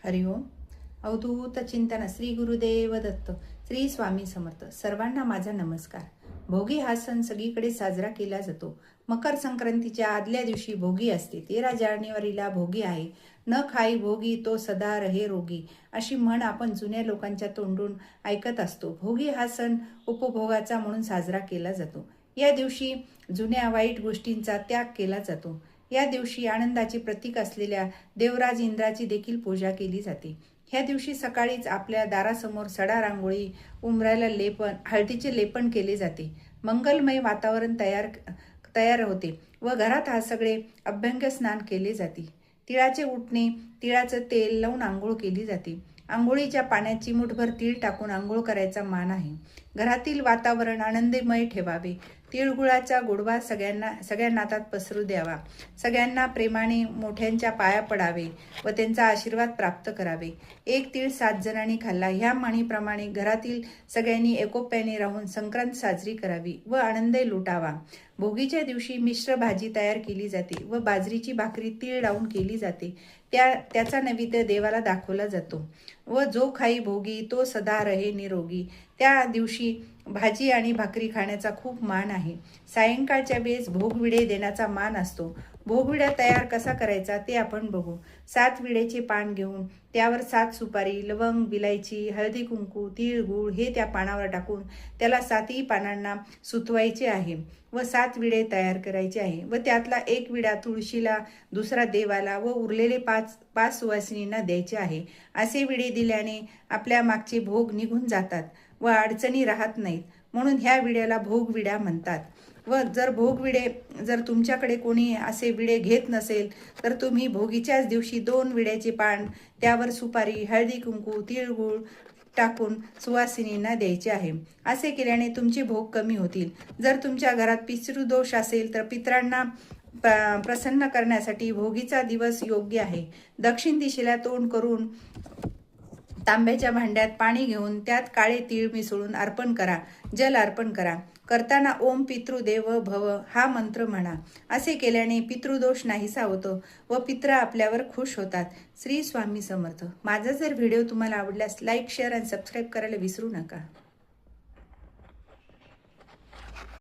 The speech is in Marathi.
हरिओम. अवधूत चिंतन श्री गुरुदेव दत्त. श्री स्वामी समर्थ. सर्वांना माझा नमस्कार. भोगी हा सण सगळीकडे साजरा केला जातो. मकर संक्रांतीच्या आदल्या दिवशी भोगी असते. 13 जानेवारीला भोगी आहे. न खाई भोगी तो सदा रहे रोगी, अशी म्हण आपण जुन्या लोकांच्या तोंडून ऐकत असतो. भोगी हा सण उपभोगाचा म्हणून साजरा केला जातो. या दिवशी जुन्या वाईट गोष्टींचा त्याग केला जातो. या दिवशी आनंदाचे प्रतीक असलेल्या देवराज इंद्राची देखील पूजा केली जाते. ह्या दिवशी सकाळीच आपल्या दारासमोर सडा रांगोळी, उंबराला लेपन, हळदीचे लेपन केले जाते. मंगलमय वातावरण तयार होते व घरात हा सगळे अभ्यंग स्नान केले जाते. तिळाचे उटणे, तिळाचं तेल लावून आंघोळ केली जाते. आंघोळीच्या पाण्यात चिमूटभर तीळ टाकून आंघोळ करायचा मान आहे. घरातील वातावरण आनंदमय ठेवावे. तिळगुळाचा गोडवा सगळ्या नातात पसरू द्यावा. सगळ्यांना प्रेमाने मोठ्यांच्या पाया पडावे व त्यांचा आशीर्वाद प्राप्त करावे. एक तीळ 7 जणांनी खाल्ला ह्या म्हणीप्रमाणे घरातील सगळ्यांनी एकोप्याने राहून संक्रांत साजरी करावी व आनंद लुटावा. भोगीच्या दिवशी मिश्र भाजी तयार केली जाते व बाजरीची भाकरी तीळ लावून केली जाते. त्याचा नैवेद्य देवाला दाखवला जातो व जो खाई भोगी तो सदा रहे निरोगी. त्या दिवशी भाजी आणि भाकरी खाण्याचा खूप मान आहे. सायंकाळच्या वेळेस भोगविडे देण्याचा मान असतो. भोगविडा तयार कसा करायचा ते आपण बघू. 7 विड्याचे पान घेऊन त्यावर 7 सुपारी, लवंग, विलायची, हळदी कुंकू, तीळ गूळ हे त्या पानावर टाकून त्याला 7ही पानांना सुतवायचे आहे व 7 विडे तयार करायचे आहे व त्यातला 1 विडा तुळशीला, दुसरा देवाला व उरलेले 5 सुवासिनींना द्यायचे आहे. असे विडे दिल्याने आपल्या मागचे भोग निघून जातात व अडचणी राहत नाहीत, म्हणून ह्या विड्याला भोगविडा म्हणतात. व जर तुमच्याकडे कोणी असे विडे घेत नसेल तर तुम्ही भोगीच्याच दिवशी 2 विड्याचे पान, त्यावर सुपारी, हळदी कुंकू, तिळगुळ टाकून सुवासिनींना द्यायचे आहे. असे केल्याने तुमचे भोग कमी होतील. जर तुमच्या घरात पितृदोष असेल तर पितरांना प्रसन्न करण्यासाठी भोगीचा दिवस योग्य आहे. दक्षिण दिशेला तोंड करून तांब्याच्या भांड्यात पाणी घेऊन त्यात काळे तीळ मिसळून जल अर्पण करा. करताना ओम पितृदेव भव हा मंत्र म्हणा. असे केल्याने पितृदोष नाहीसा होतो व पित्र आपल्यावर खुश होतात. श्री स्वामी समर्थ. माझा जर व्हिडिओ तुम्हाला आवडल्यास लाईक, शेअर आणि सबस्क्राईब करायला विसरू नका.